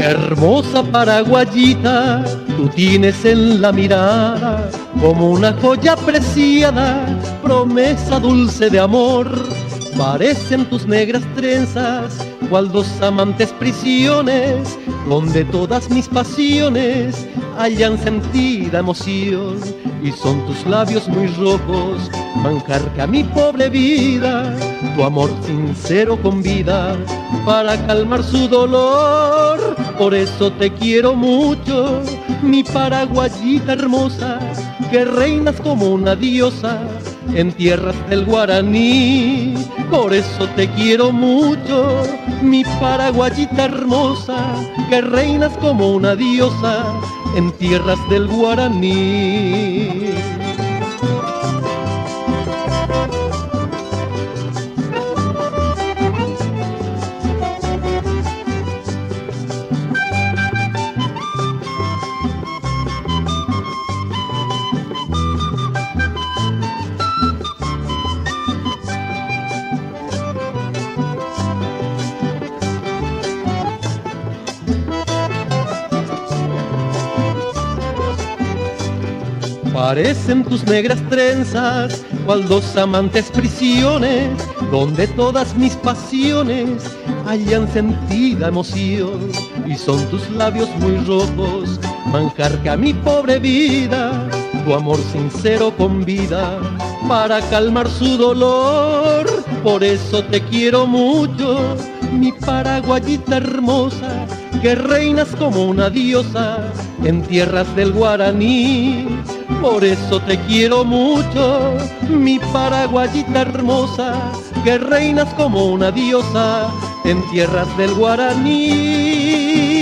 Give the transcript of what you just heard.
Hermosa paraguayita, tú tienes en la mirada como una joya preciada, promesa dulce de amor. Parecen tus negras trenzas, cual dos amantes prisiones, donde todas mis pasiones hayan sentida emoción. Y son tus labios muy rojos, manjar que a mi pobre vida, tu amor sincero convida para calmar su dolor. Por eso te quiero mucho, mi paraguayita hermosa, que reinas como una diosa en tierras del Guaraní. Por eso te quiero mucho, mi paraguayita hermosa, que reinas como una diosa en tierras del Guaraní. Parecen tus negras trenzas, cual dos amantes prisiones, donde todas mis pasiones hayan sentida emoción. Y son tus labios muy rojos, manjar que a mi pobre vida, tu amor sincero convida para calmar su dolor. Por eso te quiero mucho, mi paraguayita hermosa, que reinas como una diosa en tierras del Guaraní. Por eso te quiero mucho, mi paraguayita hermosa, que reinas como una diosa en tierras del Guaraní.